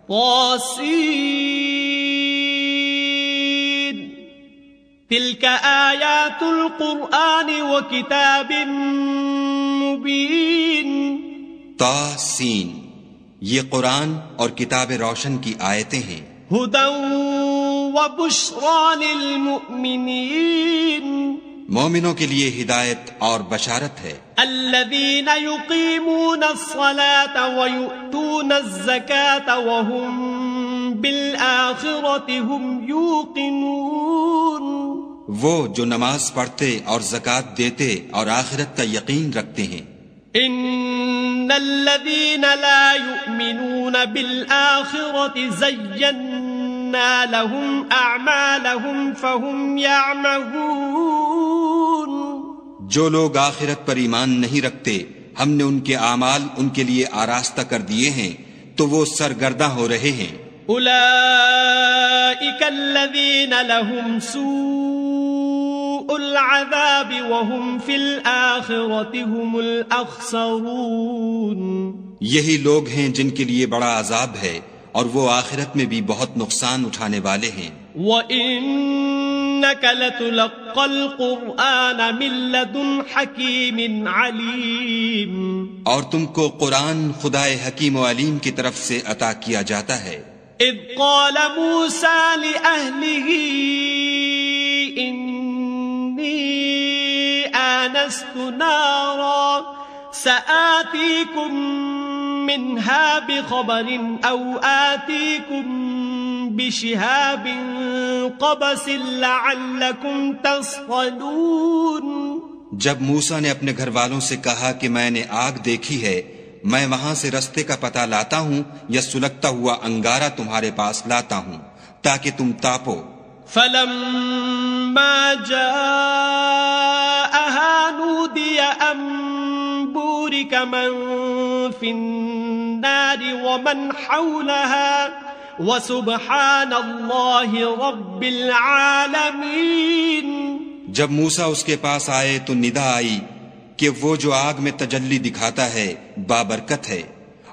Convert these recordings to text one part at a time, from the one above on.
طاسين تلك آیات القرآن وکتاب مبین. طاسین، یہ قرآن اور کتاب روشن کی آیتیں ہیں. ہدی وبشری للمؤمنین، مومنوں کے لیے ہدایت اور بشارت ہے. الذین یقیمون الصلاة ویؤتون الزکاة وهم بالآخرة هم یوقنون. وہ جو نماز پڑھتے اور زکوٰۃ دیتے اور آخرت کا یقین رکھتے ہیں. ان الذین لا یؤمنون بالآخرة زینا لهم اعمالهم فهم یعمهون. جو لوگ آخرت پر ایمان نہیں رکھتے ہم نے ان کے اعمال ان کے لیے آراستہ کر دیے ہیں تو وہ سرگرداں ہو رہے ہیں. اولئک الذین لهم سوء العذاب وهم فی الآخرة هم الاخسرون. یہی لوگ ہیں جن کے لیے بڑا عذاب ہے اور وہ آخرت میں بھی بہت نقصان اٹھانے والے ہیں. وَإِنَّكَ لَتُلَقَّى الْقُرْآنَ مِن لَّدُنْ حَكِيمٍ عَلِيمٍ. اور تم کو قرآن خدائے حکیم و علیم کی طرف سے عطا کیا جاتا ہے. اذ قال موسى لأهله إني آنست نارا سآتيكم منها بخبر أو آتيكم بشهاب قبس لعلكم تصطلون. جب موسیٰ نے اپنے گھر والوں سے کہا کہ میں نے آگ دیکھی ہے، میں وہاں سے رستے کا پتہ لاتا ہوں یا سلگتا ہوا انگارہ تمہارے پاس لاتا ہوں تاکہ تم تاپو. فلما جاءها نودي أن بورك من في النار ومن حولها وسبحان الله رب العالمين. جب موسیٰ اس کے پاس آئے تو ندا آئی کہ وہ جو آگ میں تجلی دکھاتا ہے بابرکت ہے،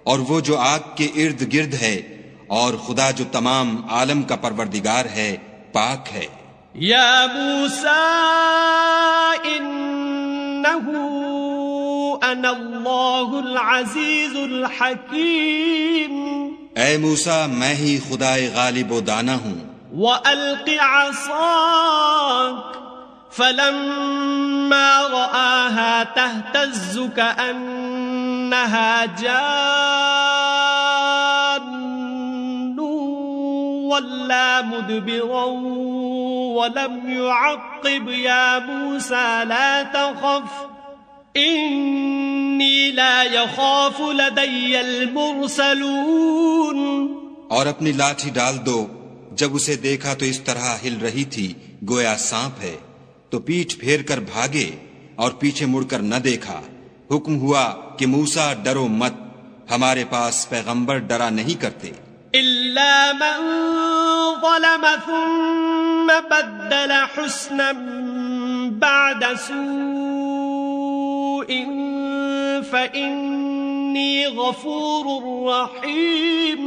اور وہ جو آگ کے ارد گرد ہے، اور خدا جو تمام عالم کا پروردگار ہے پاک ہے. یا موسیٰ انہ انا اللہ العزیز الحکیم. اے موسیٰ میں ہی خدائے غالب و دانا ہوں. وَأَلْقِ عَصَاكَ فَلَمَّا رَآهَا تَهْتَزُّ كَأَنَّهَا جَانٌّ وَلَّى مُدْبِرًا وَلَمْ يُعَقِّبْ. يَا مُوسَى لَا تَخَفْ إِنِّي لَا يَخَافُ لَدَيَّ الْمُرْسَلُونَ. اور اپنی لاٹھی ڈال دو. جب اسے دیکھا تو اس طرح ہل رہی تھی گویا سانپ ہے، تو پیٹھ پھیر کر بھاگے اور پیچھے مڑ کر نہ دیکھا. حکم ہوا کہ موسیٰ ڈرو مت، ہمارے پاس پیغمبر ڈرا نہیں کرتے. إِلَّا مَن ظَلَمَ ثُمَّ بَدَّلَ حُسْنًا بَعْدَ سُوءٍ فَإِنِّي غَفُورٌ رَّحِيمٌ.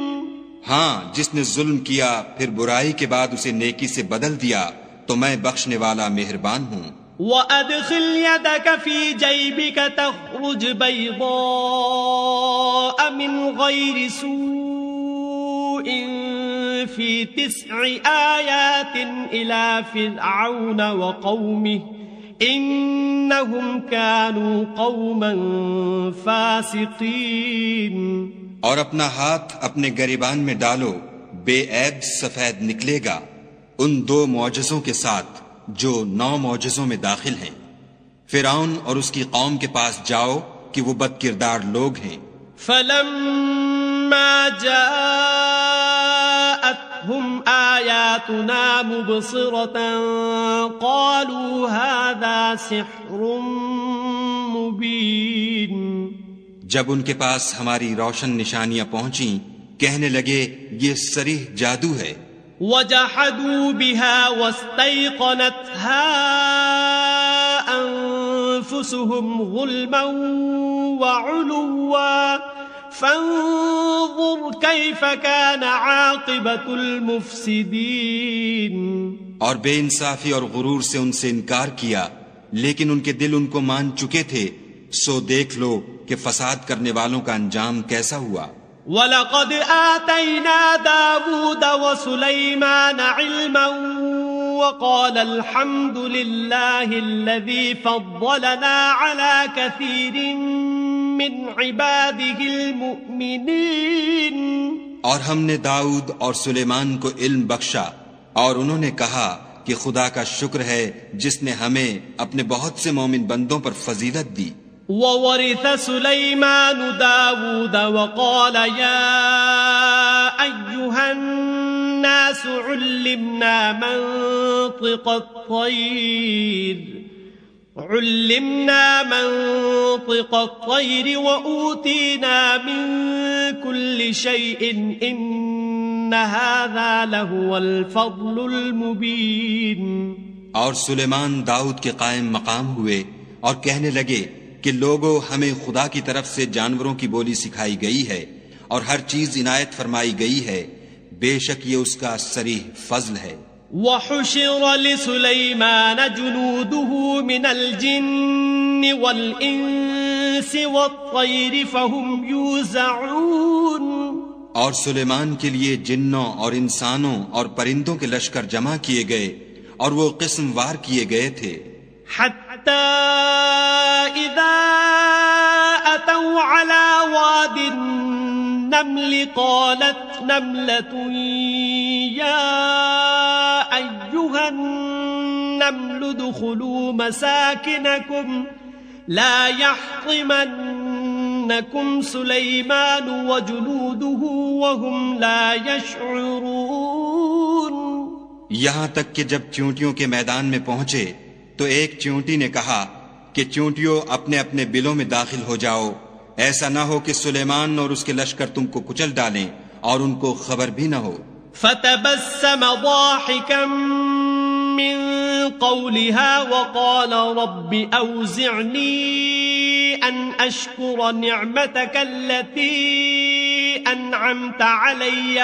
ہاں، جس نے ظلم کیا پھر برائی کے بعد اسے نیکی سے بدل دیا تو میں بخشنے والا مہربان ہوں. وَأَدْخِلْ يَدَكَ فِي جَيْبِكَ تَخْرُجْ بَيْضَاءَ مِنْ غَيْرِ سُوءٍ فِي 9 آيَاتٍ إِلَى فِرْعَوْنَ وَقَوْمِهِ إِنَّهُمْ كَانُوا قَوْمًا فَاسِقِينَ. اور اپنا ہاتھ اپنے گریبان میں ڈالو، بے عیب سفید نکلے گا، ان 2 معجزوں کے ساتھ جو 9 معجزوں میں داخل ہیں. فرعون اور اس کی قوم کے پاس جاؤ کہ وہ بد کردار لوگ ہیں. فَلَمَّا جَاءَتْهُمْ آيَاتُنَا مُبْصِرَةً قَالُوا هَذَا سِحْرٌ مُبِينٌ. جب ان کے پاس ہماری روشن نشانیاں پہنچیں کہنے لگے یہ صریح جادو ہے. وَجَحَدُوا بِهَا وَاسْتَيْقَنَتْهَا أَنفُسُهُمْ ظُلْمًا وَعُلُوًّا فانظر كيف كان عاقبة المفسدين. اور بے انصافی اور غرور سے ان سے انکار کیا، لیکن ان کے دل ان کو مان چکے تھے، سو دیکھ لو کہ فساد کرنے والوں کا انجام کیسا ہوا. وَلَقَدْ آتَيْنَا دَاوُودَ وَسُلَيْمَانَ عِلْمًا وَقَالَ الْحَمْدُ لِلَّهِ الَّذِي فَضَّلَنَا عَلَى كَثِيرٍ مِّنْ عِبَادِهِ الْمُؤْمِنِينَ. اور ہم نے داؤد اور سلیمان کو علم بخشا، اور انہوں نے کہا کہ خدا کا شکر ہے جس نے ہمیں اپنے بہت سے مومن بندوں پر فضیلت دی. وَوَرِثَ سُلَيْمَانُ دَاوُودَ وَقَالَ يَا أَيُّهَا النَّاسُ عُلِّمْنَا مَنطِقَ الطَّيْرِ وَأُوتِينَا مِن كُلِّ شَيْءٍ إِنَّ هَذَا لَهُوَ الْفَضْلُ الْمُبِينُ. اور سلیمان داؤد کے قائم مقام ہوئے اور کہنے لگے کہ لوگوں، ہمیں خدا کی طرف سے جانوروں کی بولی سکھائی گئی ہے اور ہر چیز عنایت فرمائی گئی ہے، بے شک یہ اس کا صریح فضل ہے. وَحُشِرَ لِسُلَيْمَانَ جُنُودُهُ مِنَ الْجِنِّ وَالْإِنسِ وَالطَّيْرِ فَهُمْ يُوزَعُونَ. اور سلیمان کے لیے جنوں اور انسانوں اور پرندوں کے لشکر جمع کیے گئے اور وہ قسم وار کیے گئے تھے. حَتَّى إِذَا أَتَوْا عَلَى وَادِ النَّمْلِ قَالَتْ نَمْلَةٌ يَا أَيُّهَا النَّمْلُ ادْخُلُوا مَسَاكِنَكُمْ لَا يَحْطِمَنَّكُمْ سُلَيْمَانُ وَجُنُودُهُ وَهُمْ لَا يَشْعُرُونَ. یہاں تک کہ جب چیونٹیوں کے میدان میں پہنچے تو ایک چیونٹی نے کہا کہ چیونٹیوں اپنے اپنے بلوں میں داخل ہو جاؤ، ایسا نہ ہو کہ سلیمان اور اس کے لشکر تم کو کچل ڈالیں اور ان کو خبر بھی نہ ہو. فتبسم ضاحكا من قولها وقال رب أوزعني أن أشكر نعمتك التي أنعمت علي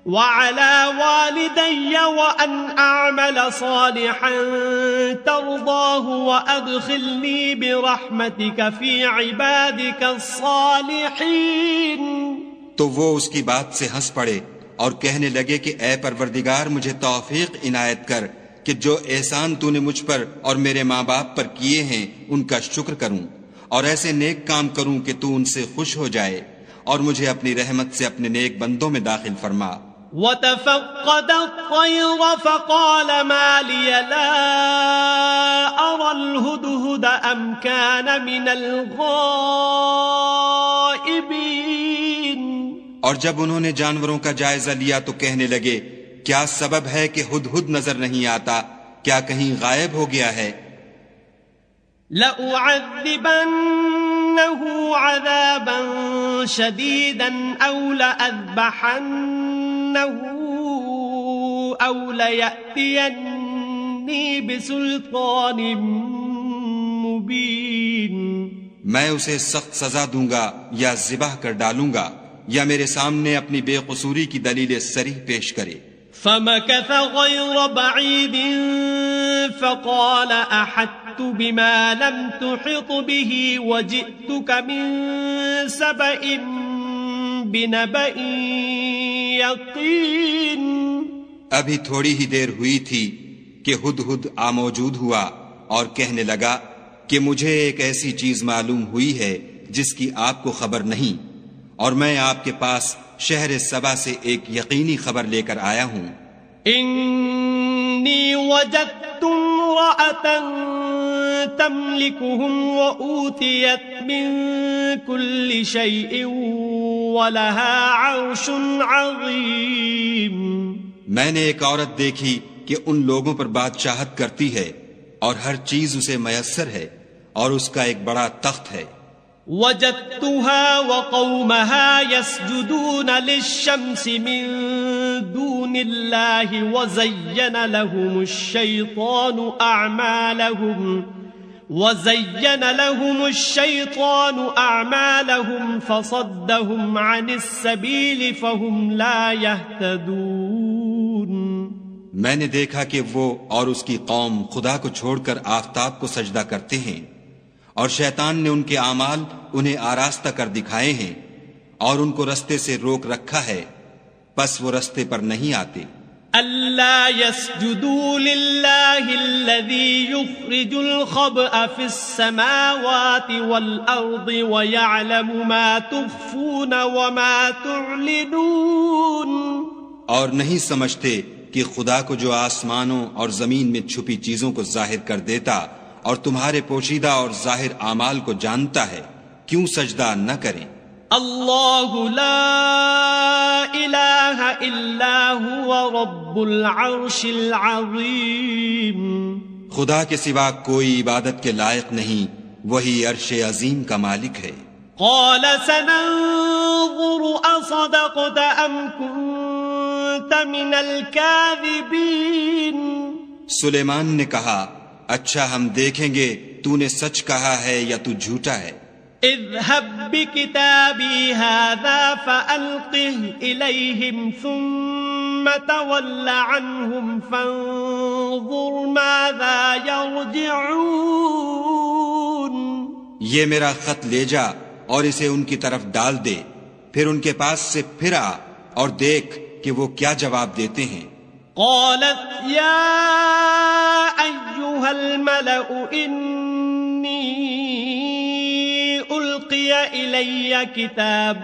وعلى والدي وأن أعمل صالحا ترضاه وأدخلني برحمتك في عبادك الصالحين. تو وہ اس کی بات سے ہنس پڑے اور کہنے لگے کہ اے پروردگار، مجھے توفیق عنایت کر کہ جو احسان تو نے مجھ پر اور میرے ماں باپ پر کیے ہیں ان کا شکر کروں اور ایسے نیک کام کروں کہ تو ان سے خوش ہو جائے اور مجھے اپنی رحمت سے اپنے نیک بندوں میں داخل فرما. وَتَفَقَّدَ الطَّيْرَ فَقَالَ مَا لِيَ لَا أَرَى الْهُدْهُدَ أَمْ كَانَ مِنَ الْغَائِبِينَ. اور جب انہوں نے جانوروں کا جائزہ لیا تو کہنے لگے کیا سبب ہے کہ ہدہد نظر نہیں آتا، کیا کہیں غائب ہو گیا ہے؟ لَأُعَذِّبَنَّهُ عَذَابًا شَدِيدًا أَوْ لَأَذْبَحَنَّهُ أَوْ لَيَأْتِيَنِّي بِسُلْطَانٍ مُبِينٍ. میں اسے سخت سزا دوں گا یا ذبح کر ڈالوں گا یا میرے سامنے اپنی بے قصوری کی دلیل صریح پیش کرے. فَمَكَثَ غَيْرَ بَعِيدٍ فَقَالَ أَحَطْتُ بِمَا لَمْ تُحِطْ بِهِ وَجِئْتُكَ مِنْ سَبَإٍ بِنَبَإٍ يَقِينٍ. ابھی تھوڑی ہی دیر ہوئی تھی کہ ہدہد موجود ہوا اور کہنے لگا کہ مجھے ایک ایسی چیز معلوم ہوئی ہے جس کی آپ کو خبر نہیں، اور میں آپ کے پاس شہر سبا سے ایک یقینی خبر لے کر آیا ہوں. انی وجدت امرأة تملکهم وأوتیت من كل شيء ولها عرش عظیم. میں نے ایک عورت دیکھی کہ ان لوگوں پر بادشاہت کرتی ہے اور ہر چیز اسے میسر ہے اور اس کا ایک بڑا تخت ہے. وجدتها وقومها يسجدون للشمس من دون الله وزين لهم الشيطان أعمالهم وزين لهم الشيطان أعمالهم فصدهم عن السبيل فهم لا يهتدون. میں نے دیکھا کہ وہ اور اس کی قوم خدا کو چھوڑ کر آفتاب کو سجدہ کرتے ہیں، اور شیطان نے ان کے اعمال انہیں آراستہ کر دکھائے ہیں اور ان کو رستے سے روک رکھا ہے، پس وہ رستے پر نہیں آتے. ألا يسجدوا لله الذي يخرج الخبأ في السماوات والأرض ويعلم ما تخفون وما تعلنون. اور نہیں سمجھتے کہ خدا کو جو آسمانوں اور زمین میں چھپی چیزوں کو ظاہر کر دیتا اور تمہارے پوشیدہ اور ظاہر اعمال کو جانتا ہے، کیوں سجدہ نہ کریں؟ اللہ لا الہ الا هو رب العرش العظیم. خدا کے سوا کوئی عبادت کے لائق نہیں، وہی عرش عظیم کا مالک ہے. قال سننظر اصدقت ام كنت من الكاذبین. سلیمان نے کہا، اچھا ہم دیکھیں گے تو نے سچ کہا ہے یا تو جھوٹا ہے. اذهب بكتابي هذا فألقه إليهم ثم تول عنهم فانظر ماذا يرجعون. یہ میرا خط لے جا اور اسے ان کی طرف ڈال دے، پھر ان کے پاس سے پھر آ اور دیکھ کہ وہ کیا جواب دیتے ہیں. قالت يا أيها الملأ إني ألقي إلي كتاب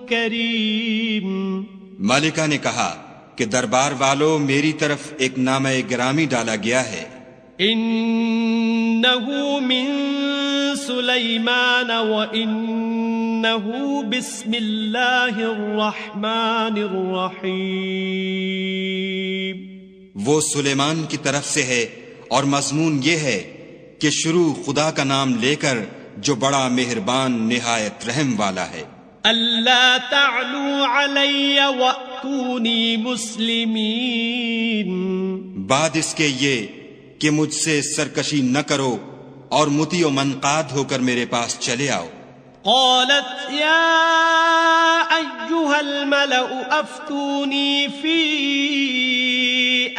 کریم. ملکہ نے کہا کہ دربار والو، میری طرف ایک نامہ گرامی ڈالا گیا ہے. انه من سلیمان وانه بسم اللہ الرحمن الرحیم. وہ سلیمان کی طرف سے ہے اور مضمون یہ ہے کہ شروع خدا کا نام لے کر جو بڑا مہربان نہایت رحم والا ہے. اللہ تعلوا علی واتونی مسلمین. بعد اس کے یہ کہ مجھ سے سرکشی نہ کرو اور مطیع و منقاد ہو کر میرے پاس چلے آؤ. قالت یا ایها الملأ افتونی فی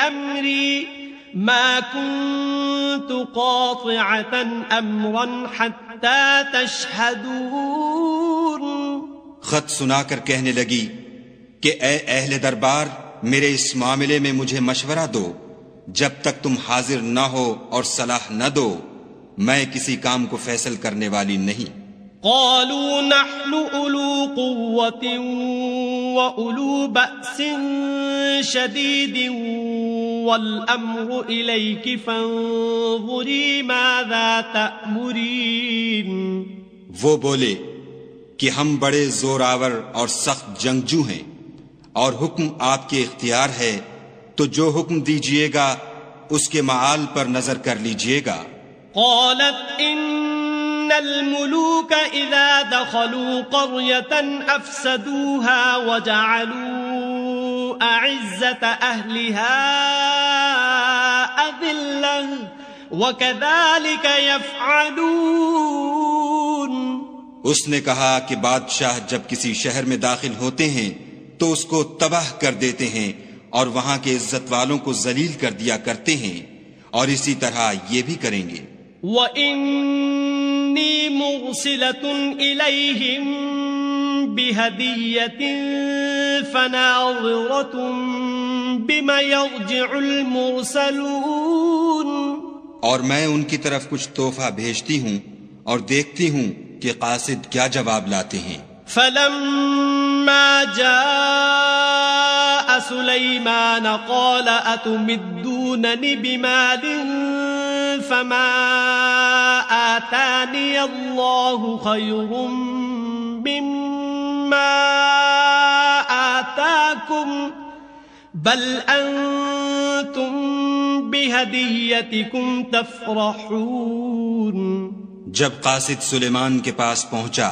امری ما كنت قاطعة امرا حتى تشهدون. خط سنا کر کہنے لگی کہ اے اہل دربار، میرے اس معاملے میں مجھے مشورہ دو، جب تک تم حاضر نہ ہو اور صلاح نہ دو میں کسی کام کو فیصل کرنے والی نہیں. قالوا نحن اولو قوة واولو بأس شدید والامر الیک فانظری ماذا تأمرین. وہ بولے کہ ہم بڑے زور آور اور سخت جنگجو ہیں اور حکم آپ کے اختیار ہے، تو جو حکم دیجئے گا اس کے معال پر نظر کر لیجئے گا. قالت ان الملوک اذا دخلوا قرية افسدوها وجعلوا اعزة اهلها اذلة وكذلك يفعلون. اس نے کہا کہ بادشاہ جب کسی شہر میں داخل ہوتے ہیں تو اس کو تباہ کر دیتے ہیں اور وہاں کے عزت والوں کو ذلیل کر دیا کرتے ہیں، اور اسی طرح یہ بھی کریں گے. وَإِنِّي مُرْسِلَةٌ إِلَيْهِمْ بِهَدِيَّةٍ فَنَاظِرَةٌ بِمَ يَرْجِعُ الْمُرْسَلُونَ. اور میں ان کی طرف کچھ تحفہ بھیجتی ہوں اور دیکھتی ہوں کہ قاصد کیا جواب لاتے ہیں. فَلَمَّا جَاءَ سُلَيْمَانَ قَالَ أَتُمِدُّونَنِ بِمَالٍ فَمَا آتَانِيَ اللَّهُ خَيْرٌ مِّمَّا آتَاكُمْ بَلْ أَنتُمْ بِهَدِيَّتِكُمْ تَفْرَحُونَ. جب قاصد سلیمان کے پاس پہنچا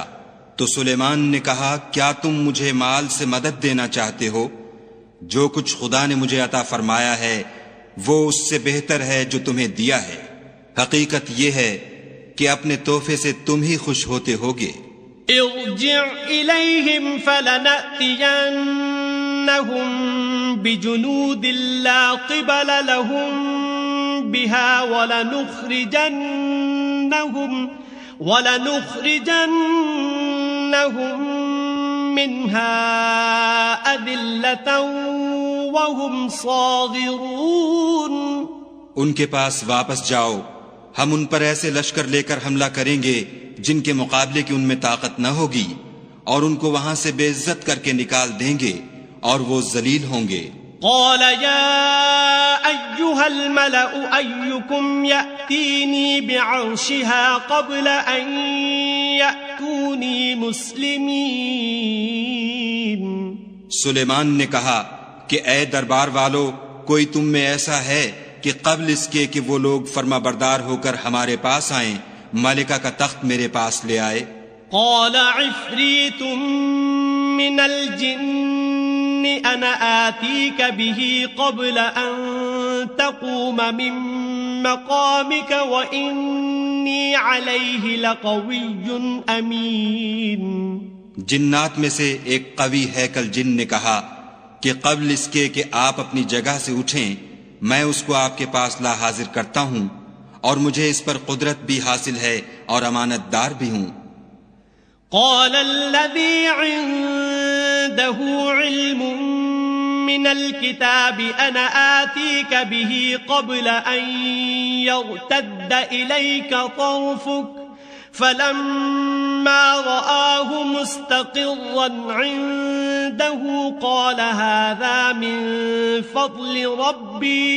تو سلیمان نے کہا، کیا تم مجھے مال سے مدد دینا چاہتے ہو؟ جو کچھ خدا نے مجھے عطا فرمایا ہے وہ اس سے بہتر ہے جو تمہیں دیا ہے. حقیقت یہ ہے کہ اپنے تحفے سے تم ہی خوش ہوتے ہوگے۔ ارجع إليهم فلنأتينهم بجنود لا قبل لهم بها ولنخرجنهم منها أذلة وهم صاغرون۔ ان کے پاس واپس جاؤ، ہم ان پر ایسے لشکر لے کر حملہ کریں گے جن کے مقابلے کی ان میں طاقت نہ ہوگی، اور ان کو وہاں سے بے عزت کر کے نکال دیں گے اور وہ ذلیل ہوں گے۔ قال يا أيها الملأ أيكم يأتيني بعرشها قبل أن يأتوني مسلمين۔ سلیمان نے کہا کہ اے دربار والو، کوئی تم میں ایسا ہے کہ قبل اس کے کہ وہ لوگ فرما بردار ہو کر ہمارے پاس آئیں ملکہ کا تخت میرے پاس لے آئے؟ قال عفریت من الجن انا آتیک به قبل ان تقوم من مقامك وانی علیہ لقوی امین۔ جنات میں سے ایک قوی ہیکل جن نے کہا کہ قبل اس کے کہ آپ اپنی جگہ سے اٹھیں میں اس کو آپ کے پاس لا حاضر کرتا ہوں، اور مجھے اس پر قدرت بھی حاصل ہے اور امانت دار بھی ہوں۔ قال الذي عنده علم من الكتاب انا آتيك به قبل ان يرتد اليك طرفك فلما رآه مستقرا عنده قال هذا من فضل ربي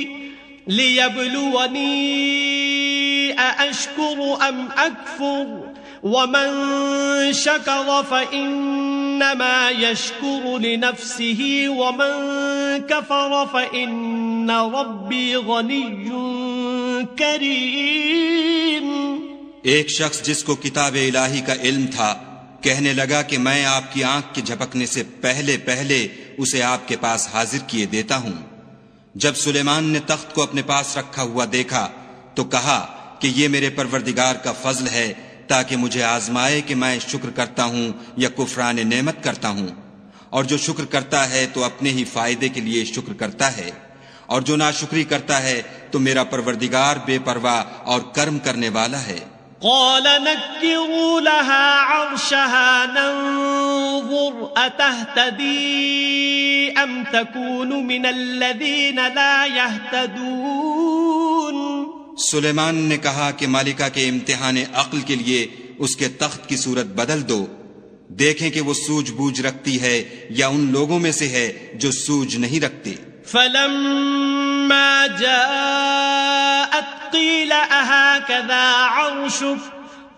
ليبلوني أأشكر أم أكفر ومن شكر فإنما يشكر لنفسه ومن كفر فإن ربي غني كريم۔ ایک شخص جس کو کتاب الہی کا علم تھا کہنے لگا کہ میں آپ کی آنکھ کے جھپکنے سے پہلے اسے آپ کے پاس حاضر کیے دیتا ہوں۔ جب سلیمان نے تخت کو اپنے پاس رکھا ہوا دیکھا تو کہا کہ یہ میرے پروردگار کا فضل ہے تاکہ مجھے آزمائے کہ میں شکر کرتا ہوں یا کفران نعمت کرتا ہوں، اور جو شکر کرتا ہے تو اپنے ہی فائدے کے لیے شکر کرتا ہے، اور جو ناشکری کرتا ہے تو میرا پروردگار بے پرواہ اور کرم کرنے والا ہے۔ قال نكروا لها عرشها ننظر أتهتدي أم تكون من الذين لا يهتدون۔ سلیمان نے کہا کہ مالکہ کے امتحان عقل کے لیے اس کے تخت کی صورت بدل دو، دیکھیں کہ وہ سوجھ بوجھ رکھتی ہے یا ان لوگوں میں سے ہے جو سوجھ نہیں رکھتے۔ فلما جاءت قيل أهكذا عرشك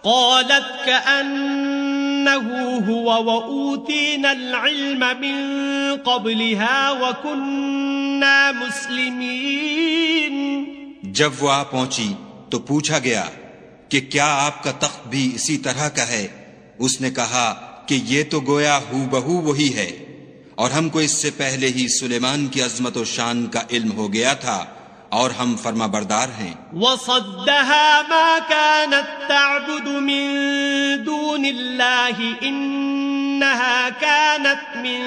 قالت كأنه هو وأوتينا العلم من قبلها وكنا مسلمين۔ جب وہ آ پہنچی تو پوچھا گیا کہ کیا آپ کا تخت بھی اسی طرح کا ہے؟ اس نے کہا کہ یہ تو گویا ہو بہو وہی ہے، اور ہم کو اس سے پہلے ہی سلیمان کی عظمت و شان کا علم ہو گیا تھا اور ہم فرما بردار ہیں۔ وصدها ما كانت تعبد من دون الله إنها كانت من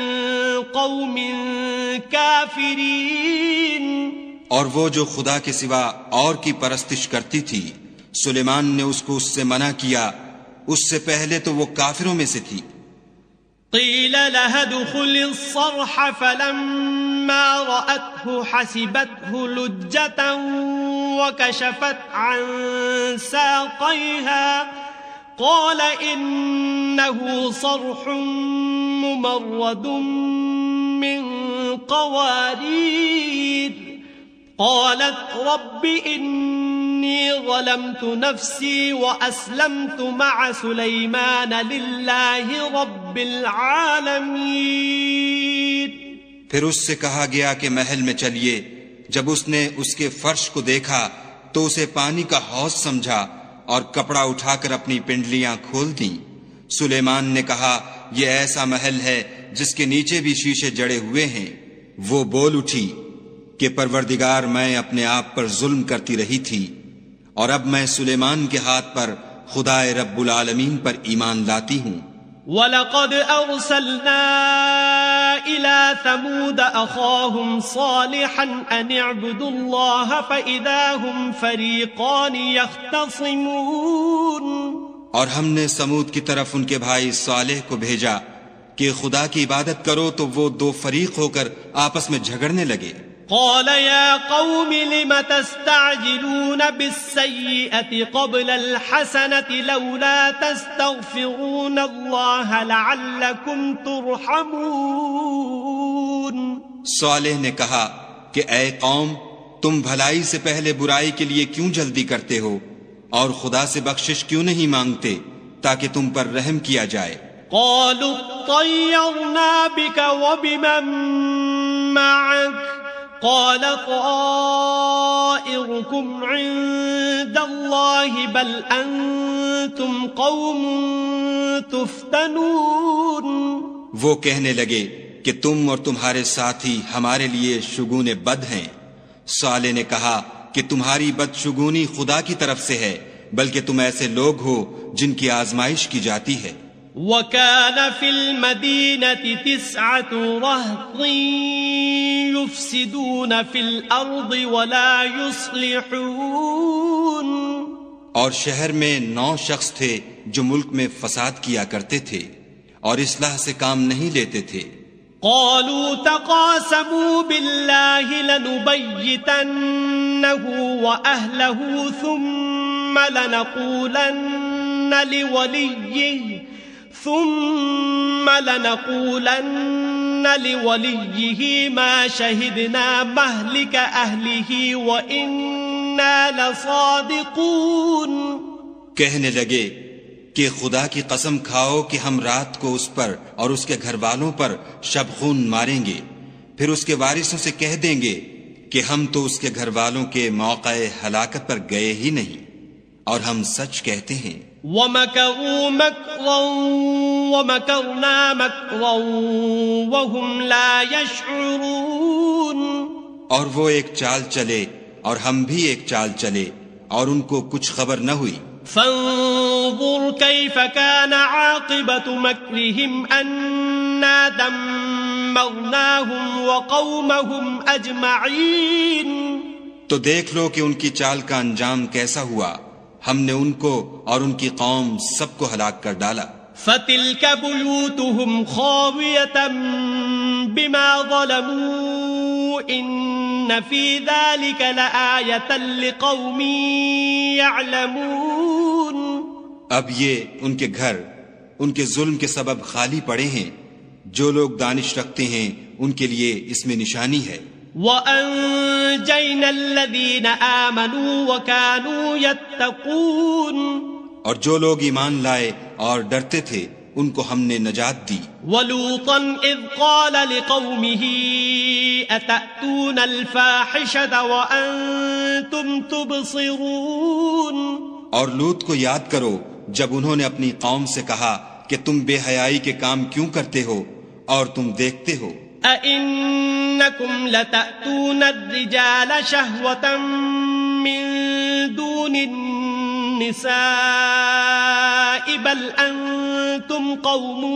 قوم كافرين۔ اور وہ جو خدا کے سوا اور کی پرستش کرتی تھی سلیمان نے اس کو اس سے منع کیا، اس سے پہلے تو وہ کافروں میں سے تھی۔ قيل لها ادخل الصرح فلما رأته حسبته لجة وكشفت عن ساقيها قال إنه صرح ممرد من قوارير قالت رب إني ظلمت نفسي وأسلمت مع سليمان لله رب العالمين۔ پھر اس سے کہا گیا کہ محل میں چلیے۔ جب اس نے اس کے فرش کو دیکھا تو اسے پانی کا حوض سمجھا اور کپڑا اٹھا کر اپنی پنڈلیاں کھول دیں۔ سلیمان نے کہا یہ ایسا محل ہے جس کے نیچے بھی شیشے جڑے ہوئے ہیں۔ وہ بول اٹھی کہ پروردگار میں اپنے آپ پر ظلم کرتی رہی تھی اور اب میں سلیمان کے ہاتھ پر خدائے رب العالمین پر ایمان لاتی ہوں۔ وَلَقَدْ أَرْسَلْنَا إِلَى ثَمُودَ أَخَاهُمْ صَالِحًا أَنِ اعْبُدُوا اللَّهَ فَإِذَا هُمْ فَرِيقَانِ يَخْتَصِمُونَ۔ اور ہم نے سمود کی طرف ان کے بھائی صالح کو بھیجا کہ خدا کی عبادت کرو، تو وہ دو فریق ہو کر آپس میں جھگڑنے لگے۔ قال يا قوم لم تستعجلون بالسيئة قبل الحسنة لولا تستغفرون الله لعلكم ترحمون۔ صالح نے کہا کہ اے قوم، تم بھلائی سے پہلے برائی کے لیے کیوں جلدی کرتے ہو اور خدا سے بخشش کیوں نہیں مانگتے تاکہ تم پر رحم کیا جائے۔ قالوا طيرنا بك وبمن معك قال طائركم عند الله بل أنتم قوم تفتنون۔ وہ کہنے لگے کہ تم اور تمہارے ساتھی ہمارے لیے شگون بد ہیں۔ صالح نے کہا کہ تمہاری بدشگونی خدا کی طرف سے ہے، بلکہ تم ایسے لوگ ہو جن کی آزمائش کی جاتی ہے۔ وَكَانَ فِي الْمَدِينَةِ 9 رَهْطٍ يُفْسِدُونَ فِي الْأَرْضِ وَلَا يُصْلِحُونَ۔ اور شہر میں 9 شخص تھے جو ملک میں فساد کیا کرتے تھے اور اصلاح سے کام نہیں لیتے تھے۔ قالوا تقاسموا بالله لنبيتنه وأهله ثم لنقولن لوليه ما شهدنا مهلك أهله وإنا لصادقون۔ کہنے لگے کہ خدا کی قسم کھاؤ کہ ہم رات کو اس پر اور اس کے گھر والوں پر شبخون ماریں گے، پھر اس کے وارثوں سے کہہ دیں گے کہ ہم تو اس کے گھر والوں کے موقع ہلاکت پر گئے ہی نہیں، اور ہم سچ کہتے ہیں۔ وَمَكَرُوا مَكْرًا وَمَكَرْنَا مَكْرًا وَهُمْ لَا يَشْعُرُونَ۔ اور وہ ایک چال چلے اور ہم بھی ایک چال چلے اور ان کو کچھ خبر نہ ہوئی۔ فانظر كيف كان عاقبة مكرهم أنا دمرناهم وقومهم أجمعين۔ تو دیکھ لو کہ ان کی چال کا انجام کیسا ہوا، ہم نے ان کو اور ان کی قوم سب کو ہلاک کر ڈالا۔ فتلك بيوتهم خاوية بما ظلموا إن في ذلك لآية لقوم يعلمون۔ اب یہ ان کے گھر ان کے ظلم کے سبب خالی پڑے ہیں، جو لوگ دانش رکھتے ہیں ان کے لیے اس میں نشانی ہے۔ وَأَنجَيْنَا الَّذِينَ آمَنُوا وَكَانُوا يَتَّقُونَ۔ اور جو لوگ ایمان لائے اور ڈرتے تھے ان کو ہم نے نجات دی۔ وَلُوطًا إِذْ قَالَ لِقَوْمِهِ أَتَأْتُونَ الْفَاحِشَةَ وَأَنْتُمْ تُبْصِرُونَ۔ اور لوط کو یاد کرو جب انہوں نے اپنی قوم سے کہا کہ تم بے حیائی کے کام کیوں کرتے ہو اور تم دیکھتے ہو۔ أَإِنَّكُمْ لَتَأْتُونَ الرِّجَالَ شَهْوَةً مِّن دُونِ النِّسَاءِ بَلْ أَنْتُمْ قَوْمٌ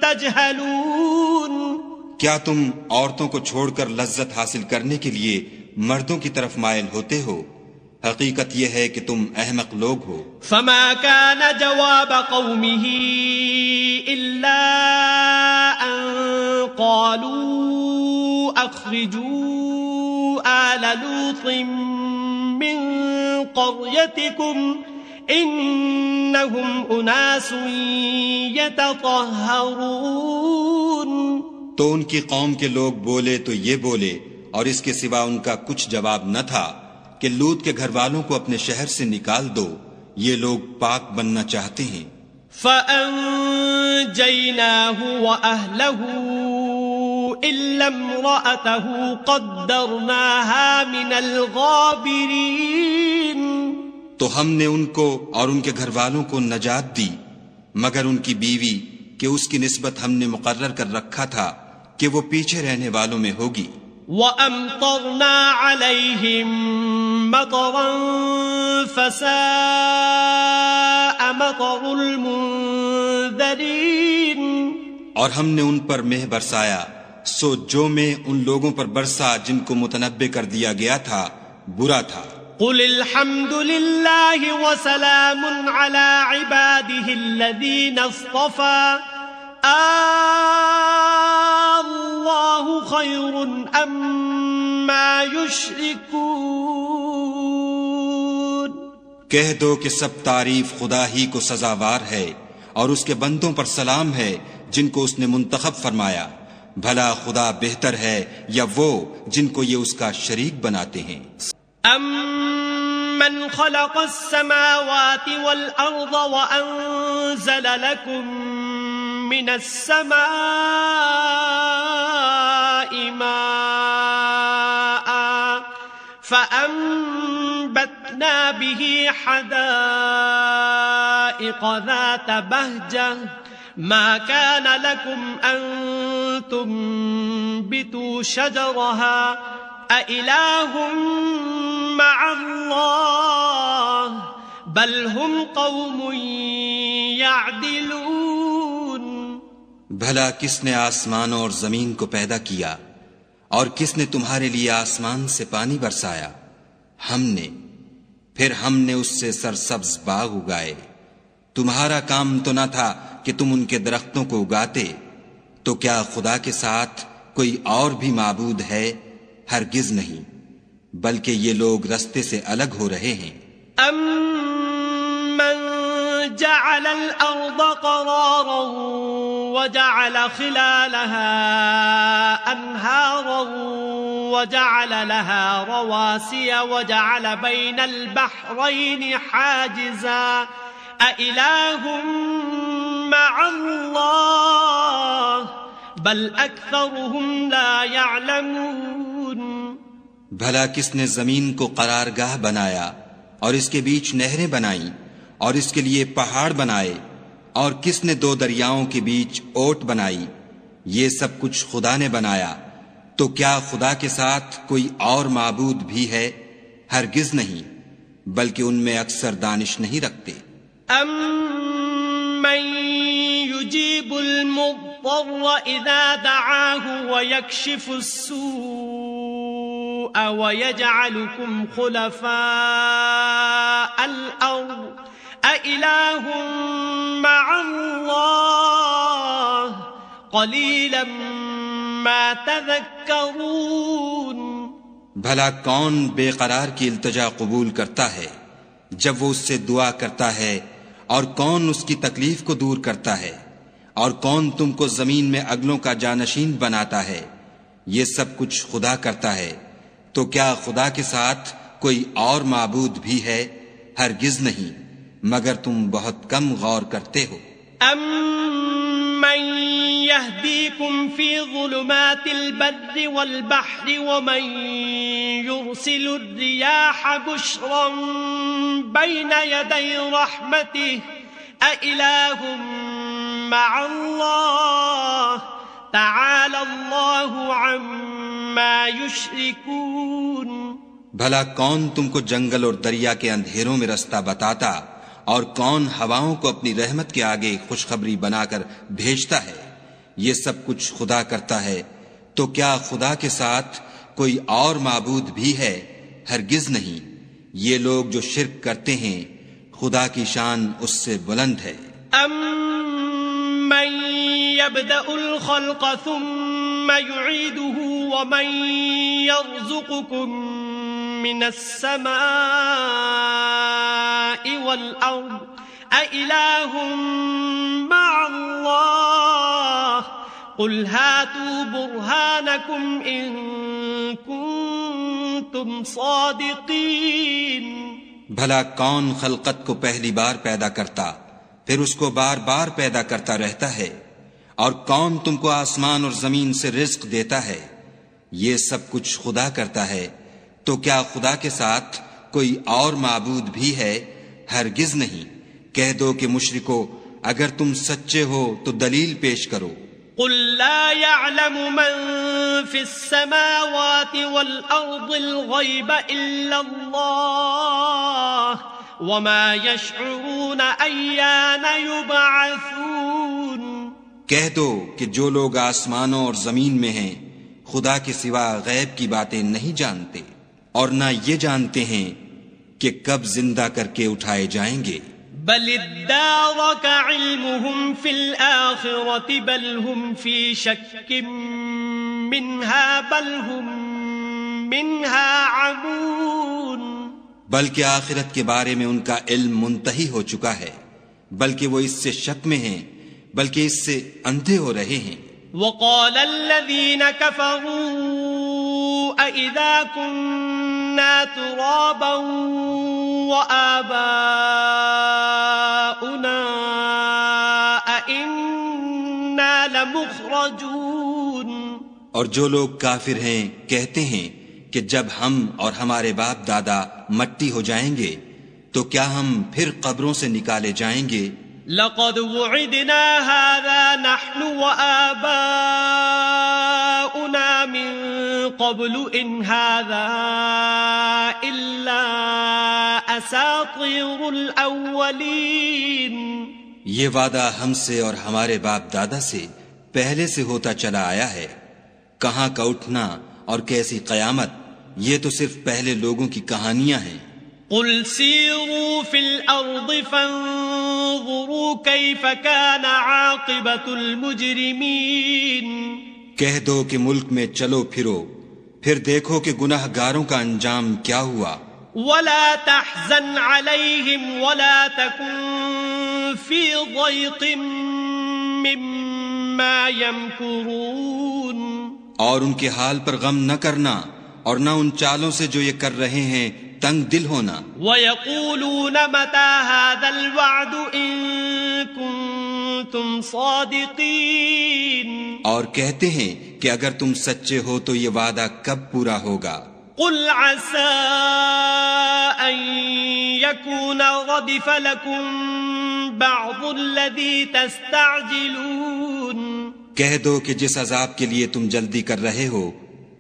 تَجْهَلُونَ۔ کیا تم عورتوں کو چھوڑ کر لذت حاصل کرنے کے لیے مردوں کی طرف مائل ہوتے ہو؟ حقیقت یہ ہے کہ تم احمق لوگ ہو۔ فما كان جواب قومه إلا أن قالوا أخرجوا آل لوط من قريتكم إنهم أناس يتطهرون۔ تو ان کی قوم کے لوگ بولے تو یہ بولے، اور اس کے سوا ان کا کچھ جواب نہ تھا کہ لوط کے گھر والوں کو اپنے شہر سے نکال دو، یہ لوگ پاک بننا چاہتے ہیں۔ فَأَنجَيْنَاهُ وَأَهْلَهُ إِلَّا امْرَأَتَهُ قَدَّرْنَاهَا مِنَ الْغَابِرِينَ۔ تو ہم نے ان کو اور ان کے گھر والوں کو نجات دی، مگر ان کی بیوی کہ اس کی نسبت ہم نے مقرر کر رکھا تھا کہ وہ پیچھے رہنے والوں میں ہوگی۔ وَأَمْطَرْنَا عَلَيْهِمْ مطرا فساء مطر المنذرين اور ہم نے ان پر مہ برسایا سو جو میں ان لوگوں پر برسا جن کو متنبع کر دیا گیا تھا برا تھا. قل الحمد لله وسلام على عباده الذين اصطفى الله خير أما يشركون. کہہ دو کہ سب تعریف خدا ہی کو سزاوار ہے اور اس کے بندوں پر سلام ہے جن کو اس نے منتخب فرمایا. بھلا خدا بہتر ہے یا وہ جن کو یہ اس کا شریک بناتے ہیں. أَمَّنْ خَلَقَ السَّمَاوَاتِ وَالْأَرْضَ وَأَنزَلَ لَكُم مِّنَ السَّمَاءِ مَاءً فَأَنبَتْنَا بِهِ حَدَائِقَ ذَاتَ بَهْجَةٍ ما كان لكم أن تنبتوا شجرها أإله مع الله بل هم قوم يعدلون. بھلا کس نے آسمانوں اور زمین کو پیدا کیا اور کس نے تمہارے لیے آسمان سے پانی برسایا؟ ہم نے، پھر ہم نے اس سے سرسبز باغ اگائے. تمہارا کام تو نہ تھا کہ تم ان کے درختوں کو اگاتے. تو کیا خدا کے ساتھ کوئی اور بھی معبود ہے؟ ہرگز نہیں، بلکہ یہ لوگ رستے سے الگ ہو رہے ہیں. أَمَّنْ جَعَلَ الْأَرْضَ قَرَارًا وَجَعَلَ خِلَالَهَا أَنْهَارًا وَجَعَلَ لَهَا رَوَاسِيَ وَجَعَلَ بَيْنَ الْبَحْرَيْنِ حَاجِزًا أَإِلَٰهٌ مَّعَ اللَّهِ بَلْ أَكْثَرُهُمْ لَا يَعْلَمُونَ. بھلا کس نے زمین کو قرارگاہ بنایا اور اس کے بیچ نہریں بنائیں اور اس کے لیے پہاڑ بنائے اور کس نے دو دریاؤں کے بیچ اوٹ بنائی؟ یہ سب کچھ خدا نے بنایا. تو کیا خدا کے ساتھ کوئی اور معبود بھی ہے؟ ہرگز نہیں، بلکہ ان میں اکثر دانش نہیں رکھتے. أَمَّن يُجِيبُ الْمُضْطَرَّ إِذَا دَعَاهُ وَيَكْشِفُ السُّوءَ وَيَجْعَلُكُمْ خُلَفَاءَ الْأَرْضِ أَإِلَٰهٌ مَّعَ اللَّهِ قَلِيلًا مَّا تَذَكَّرُونَ. بھلا کون بے قرار کی التجا قبول کرتا ہے جب وہ اس سے دعا کرتا ہے، اور کون اس کی تکلیف کو دور کرتا ہے، اور کون تم کو زمین میں اگلوں کا جانشین بناتا ہے؟ یہ سب کچھ خدا کرتا ہے. تو کیا خدا کے ساتھ کوئی اور معبود بھی ہے؟ ہرگز نہیں، مگر تم بہت کم غور کرتے ہو. أَمَّن يَهْدِيكُمْ فِي ظُلُمَاتِ الْبَرِّ وَالْبَحْرِ وَمَن يُرْسِلُ الرِّيَاحَ بُشْرًا بَيْنَ يَدَيْ رَحْمَتِهِ أَإِلَٰهٌ مَّعَ اللَّهِ تَعَالَى اللَّهُ عَمَّا يُشْرِكُونَ. بھلا کون تم کو جنگل اور دریا کے اندھیروں میں رستہ بتاتا اور کون ہواؤں کو اپنی رحمت کے آگے خوشخبری بنا کر بھیجتا ہے؟ یہ سب کچھ خدا کرتا ہے. تو کیا خدا کے ساتھ کوئی اور معبود بھی ہے؟ ہرگز نہیں. یہ لوگ جو شرک کرتے ہیں خدا کی شان اس سے بلند ہے. أَمَّن يَبْدَأُ الْخَلْقَ ثُمَّ يُعِيدُهُ وَمَن يَرْزُقُكُم مِّنَ السَّمَاءِ وَالْأَرْضِ أَإِلَٰهٌ مَّعَ اللَّهِ قُلْ هَاتُوا بُرْهَانَكُمْ إِن كُنتُمْ صَادِقِينَ. بھلا کون خلقت کو پہلی بار پیدا کرتا پھر اس کو بار بار پیدا کرتا رہتا ہے؟ اور کون تم کو آسمان اور زمین سے رزق دیتا ہے؟ یہ سب کچھ خدا کرتا ہے. تو کیا خدا کے ساتھ کوئی اور معبود بھی ہے؟ ہرگز نہیں. کہہ دو کہ مشرکو اگر تم سچے ہو تو دلیل پیش کرو. قل لا يعلم من في السماوات والأرض الغيب إلا الله وما يشعرون أيان يبعثون۔ کہہ دو کہ جو لوگ آسمانوں اور زمین میں ہیں خدا کے سوا غیب کی باتیں نہیں جانتے اور نہ یہ جانتے ہیں کہ کب زندہ کر کے اٹھائے جائیں گے۔ بل ادارك علمهم في الآخرة بل هم في شك منها بل هم منها عمون۔ بلکہ آخرت کے بارے میں ان کا علم منتہی ہو چکا ہے، بلکہ وہ اس سے شک میں ہیں، بلکہ اس سے اندھے ہو رہے ہیں۔ وقال الذين كفروا أإذا كنا ترابا وآباؤنا أإنا لمخرجون۔ اور جو لوگ کافر ہیں کہتے ہیں کہ جب ہم اور ہمارے باپ دادا مٹی ہو جائیں گے تو کیا ہم پھر قبروں سے نکالے جائیں گے؟ لقد وعدنا هذا نحن وآباؤنا من قبل إن هذا إلا أساطير الأولين۔ یہ وعدہ ہم سے اور ہمارے باپ دادا سے پہلے سے ہوتا چلا آیا ہے، کہاں کا اٹھنا اور کیسی قیامت، یہ تو صرف پہلے لوگوں کی کہانیاں ہیں۔ قل سیروا فی الارض فانظروا کیف کان عاقبۃ المجرمین۔ کہہ دو کہ ملک میں چلو پھرو، پھر دیکھو کہ گناہ گاروں کا انجام کیا ہوا۔ ولا تحزن علیہم ولا تکن فی ضیق مما یمکرون۔ اور ان کے حال پر غم نہ کرنا اور نہ ان چالوں سے جو یہ کر رہے ہیں تنگ دل ہونا۔ وَيَقُولُونَ مَتَى هَذَا الْوَعْدُ إِن كُنتُمْ صَادِقِينَ۔ اور کہتے ہیں کہ اگر تم سچے ہو تو یہ وعدہ کب پورا ہوگا؟ قُلْ عَسَىٰ أَن يَكُونَ رَدِفَ لَكُمْ بَعْضُ الَّذِي تَسْتَعْجِلُونَ۔ کہہ دو کہ جس عذاب کے لیے تم جلدی کر رہے ہو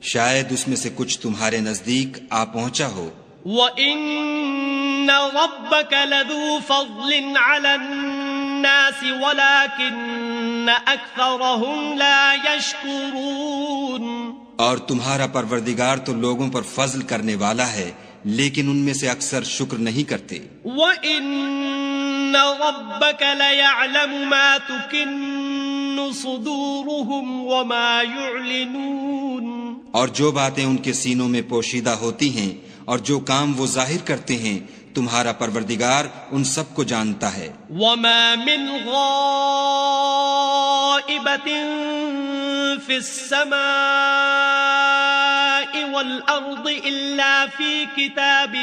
شاید اس میں سے کچھ تمہارے نزدیک آ پہنچا ہو۔ وَإِنَّ رَبَّكَ لَذُو فَضْلٍ عَلَى النَّاسِ وَلَكِنَّ أَكْثَرَهُمْ لَا يَشْكُرُونَ۔ اور تمہارا پروردگار تو لوگوں پر فضل کرنے والا ہے لیکن ان میں سے اکثر شکر نہیں کرتے۔ وَإِنَّ رَبَّكَ لَيَعْلَمُ مَا تُكِنُّ صُدُورُهُمْ وَمَا يُعْلِنُونَ۔ اور جو باتیں ان کے سینوں میں پوشیدہ ہوتی ہیں اور جو کام وہ ظاہر کرتے ہیں تمہارا پروردگار ان سب کو جانتا ہے۔ وَمَا مِنْ غَائِبَةٍ فِي السَّمَاءِ وَالْأَرْضِ إِلَّا فِي كِتَابٍ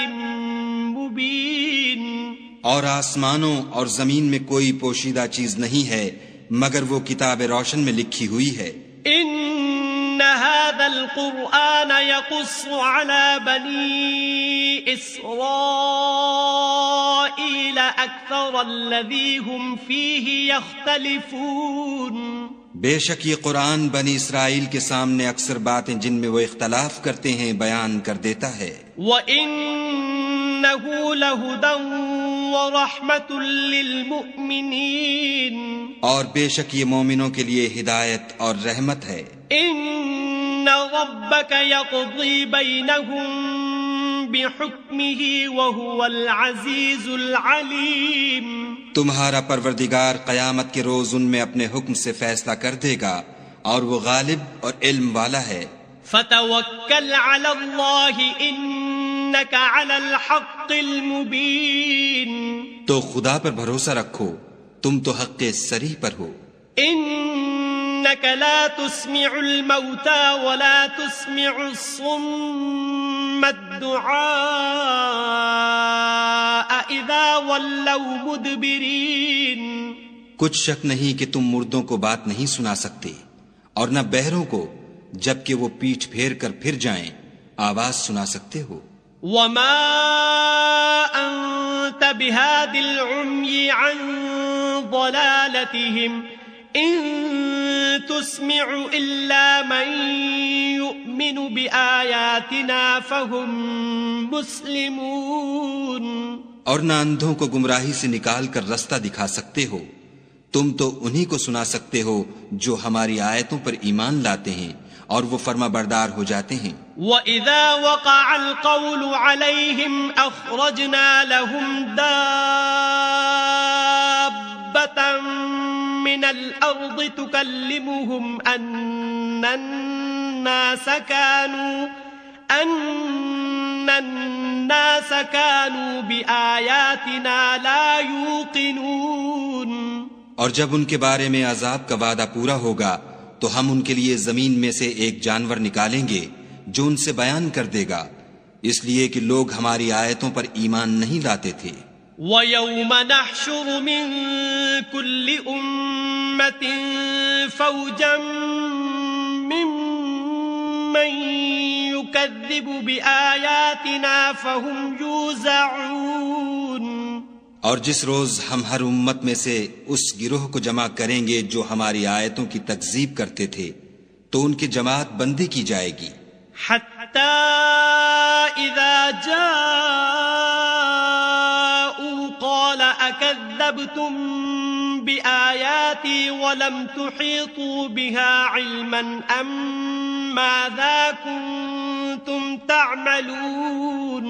مُبِينٍ۔ اور آسمانوں اور زمین میں کوئی پوشیدہ چیز نہیں ہے مگر وہ کتاب روشن میں لکھی ہوئی ہے۔ إِنَّ هَذَا الْقُرْآنَ يَقُصُّ عَلَى بَنِي إِسْرَائِيلَ أَكْثَرَ الَّذِي هُمْ فِيهِ يَخْتَلِفُونَ۔ بے شک یہ قرآن بنی اسرائیل کے سامنے اکثر باتیں جن میں وہ اختلاف کرتے ہیں بیان کر دیتا ہے۔ وَإِنَّهُ لَهُدًى وَرَحْمَةٌ لِّلْمُؤْمِنِينَ۔ اور بے شک یہ مومنوں کے لیے ہدایت اور رحمت ہے۔ إِنَّ رَبَّكَ يَقْضِي بَيْنَهُم بِحُكْمِهِ وَهُوَ الْعَزِيزُ الْعَلِيمُ۔ تمہارا پروردگار قیامت کے روز ان میں اپنے حکم سے فیصلہ کر دے گا اور وہ غالب اور علم والا ہے۔ فَتَوَكَّلْ عَلَى اللَّهِ إِنَّكَ عَلَى الْحَقِّ الْمُبِينِ۔ تو خدا پر بھروسہ رکھو تم تو حق صریح پر ہو۔ إِنَّكَ لَا تُسْمِعُ الْمَوْتَى وَلَا تُسْمِعُ الصُّمَّ الدُّعَاءَ إِذَا وَلَّوْا مُدْبِرِينَ۔ کچھ شک نہیں کہ تم مردوں کو بات نہیں سنا سکتے اور نہ بہروں کو جبکہ وہ پیٹھ پھیر کر پھر جائیں آواز سنا سکتے ہو۔ وَمَا أَنْتَ بِهَادِ الْعُمْيِ عَنْ ضَلَالَتِهِمْ إن تسمع إلا من يؤمن بآياتنا فهم مسلمون. اور نہ اندھوں کو گمراہی سے نکال کر رستہ دکھا سکتے ہو، تم تو انہی کو سنا سکتے ہو جو ہماری آیتوں پر ایمان لاتے ہیں اور وہ فرما بردار ہو جاتے ہیں. وَإِذَا وَقَعَ الْقَوْلُ عَلَيْهِمْ أَخْرَجْنَا لَهُمْ دَابَّةً مِّنَ الْأَرْضِ تُكَلِّمُهُمْ أَنَّ النَّاسَ كَانُوا بِآيَاتِنَا لَا يُوقِنُونَ. اور جب ان کے بارے میں عذاب کا وعدہ پورا ہوگا تو ہم ان کے لیے زمین میں سے ایک جانور نکالیں گے جو ان سے بیان کر دے گا، اس لیے کہ لوگ ہماری آیتوں پر ایمان نہیں لاتے تھے. وَيَوْمَ نَحْشُرُ مِن كُلِّ أُمَّةٍ فَوْجًا مِّمَّن يُكَذِّبُ بِآيَاتِنَا فَهُمْ يُوزَعُونَ. اور جس روز ہم ہر امت میں سے اس گروہ کو جمع کریں گے جو ہماری آیتوں کی تکذیب کرتے تھے تو ان کی جماعت بندی کی جائے گی. حَتَّى إِذَا جَاءُوا قَالَ أَكَذَّبْتُمْ بِآيَاتِي وَلَمْ تُحِيطُوا بِهَا عِلْمًا أَمْ مَاذَا كُنْتُمْ تَعْمَلُونَ.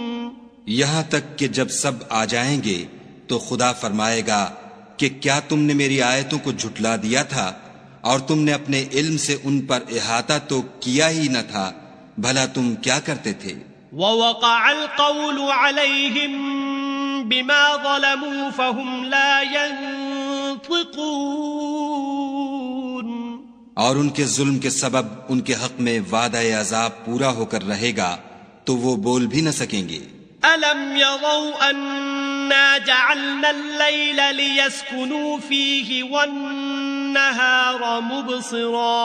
یہاں تک کہ جب سب آ جائیں گے تو خدا فرمائے گا کہ کیا تم نے میری آیتوں کو جھٹلا دیا تھا اور تم نے اپنے علم سے ان پر احاطہ تو کیا ہی نہ تھا، بھلا تم کیا کرتے تھے. وَوَقَعَ الْقَوْلُ عَلَيْهِمْ بِمَا ظَلَمُوا فَهُمْ لَا يَنطِقُونَ. اور ان کے ظلم کے سبب ان کے حق میں وعدہ عذاب پورا ہو کر رہے گا تو وہ بول بھی نہ سکیں گے. أَلَمْ يَرَوْا أَنَّا جَعَلْنَا اللَّيْلَ لِيَسْكُنُوا فِيهِ وَالنَّهَارَ مُبْصِرًا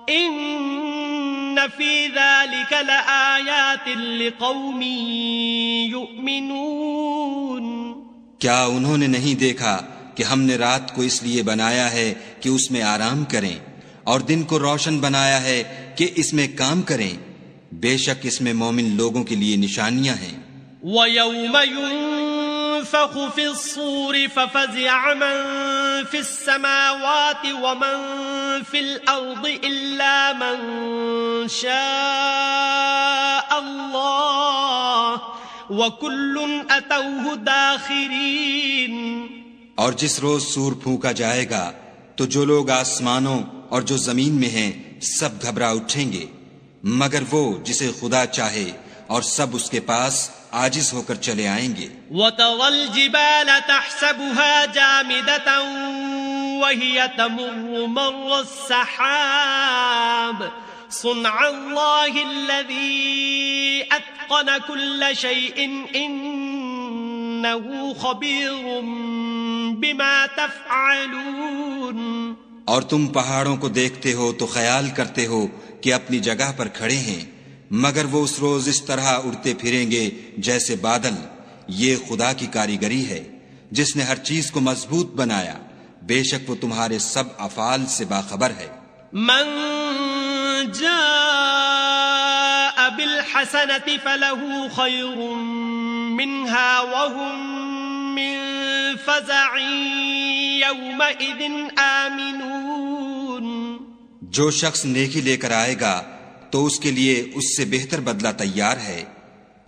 إِنَّ فِي ذَلِكَ لَآيَاتٍ لِقَوْمٍ يُؤْمِنُونَ. کیا انہوں نے نہیں دیکھا کہ ہم نے رات کو اس لیے بنایا ہے کہ اس میں آرام کریں اور دن کو روشن بنایا ہے کہ اس میں کام کریں؟ بے شک اس میں مومن لوگوں کے لیے نشانیاں ہیں. وَيَوْمَ يُنفَخُ فِي الصُّورِ فَفَزِعَ مَن فِي السَّمَاوَاتِ وَمَن فِي الْأَرْضِ إِلَّا مَن شَاءَ اللَّهُ وَكُلٌّ أَتَوْهُ دَاخِرِينَ. اور جس روز سور پھونکا جائے گا تو جو لوگ آسمانوں اور جو زمین میں ہیں سب گھبرا اٹھیں گے مگر وہ جسے خدا چاہے، اور سب اس کے پاس عاجز ہو کر چلے آئیں گے. وَتَرَى الْجِبَالَ تَحْسَبُهَا جَامِدَةً وَهِيَ تَمُرُّ مَرَّ السَّحَابِ صُنْعَ اللَّهِ الَّذِي أَتْقَنَ كُلَّ شَيْءٍ إِنَّهُ خَبِيرٌ بِمَا تَفْعَلُونَ. اور تم پہاڑوں کو دیکھتے ہو تو خیال کرتے ہو کہ اپنی جگہ پر کھڑے ہیں، مگر وہ اس روز اس طرح اڑتے پھریں گے جیسے بادل. یہ خدا کی کاریگری ہے جس نے ہر چیز کو مضبوط بنایا، بے شک وہ تمہارے سب افعال سے باخبر ہے. من جاء بالحسنة فله خير منها وهم من فزع يومئذ آمنون. جو شخص نیکی لے کر آئے گا تو اس کے لیے اس سے بہتر بدلہ تیار ہے،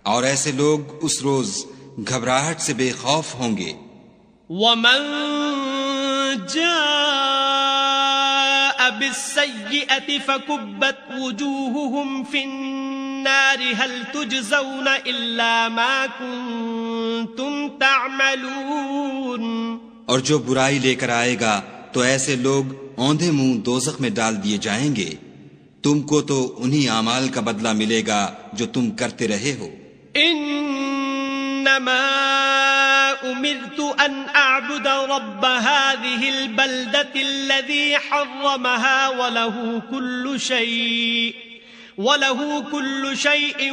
اور ایسے لوگ اس روز گھبراہٹ سے بے خوف ہوں گے. ومن جاء بالسيئة فكبت وجوههم في النار هل تجزون إلا ما كنتم تعملون. اور جو برائی لے کر آئے گا تو ایسے لوگ اوندھے منہ دوزخ میں ڈال دیے جائیں گے، تم کو تو انہی اعمال کا بدلہ ملے گا جو تم کرتے رہے ہو. انما امرت ان اعبد رب هذه البلدة الذي حرمها وله كل شيء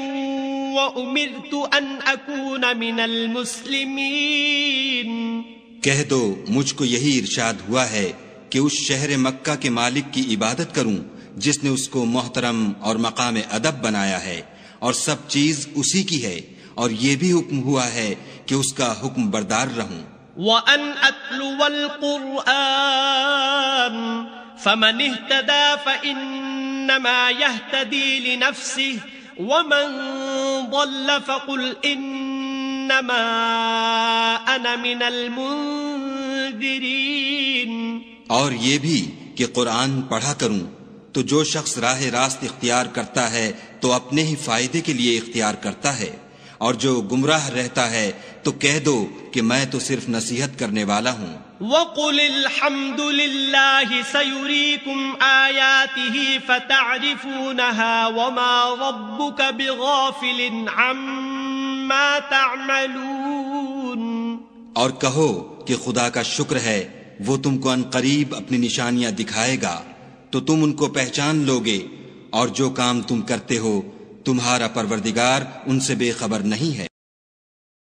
وامرت ان اكون من المسلمين. کہہ دو مجھ کو یہی ارشاد ہوا ہے کہ اس شہر مکہ کے مالک کی عبادت کروں جس نے اس کو محترم اور مقام ادب بنایا ہے اور سب چیز اسی کی ہے، اور یہ بھی حکم ہوا ہے کہ اس کا حکم بردار رہوں۔ وَأَنْ أَتْلُوَ الْقُرْآنَ فَمَنِ اهْتَدَى فَإِنَّمَا يَهْتَدِي لِنَفْسِهِ وَمَنْ ضَلَّ فَقُلْ إِنَّمَا أَنَا مِنَ الْمُنذِرِينَ۔ اور یہ بھی کہ قرآن پڑھا کروں تو جو شخص راہ راست اختیار کرتا ہے تو اپنے ہی فائدے کے لیے اختیار کرتا ہے، اور جو گمراہ رہتا ہے تو کہہ دو کہ میں تو صرف نصیحت کرنے والا ہوں۔ وَقُلِ الْحَمْدُ لِلَّهِ سَيُرِيكُمْ آيَاتِهِ فَتَعْرِفُونَهَا وَمَا رَبُّكَ بِغَافِلٍ عَمَّا تَعْمَلُونَ۔ اور کہو کہ خدا کا شکر ہے، وہ تم کو عنقریب اپنی نشانیاں دکھائے گا تو تم ان کو پہچان لوگے، اور جو کام تم کرتے ہو تمہارا پروردگار ان سے بے خبر نہیں ہے۔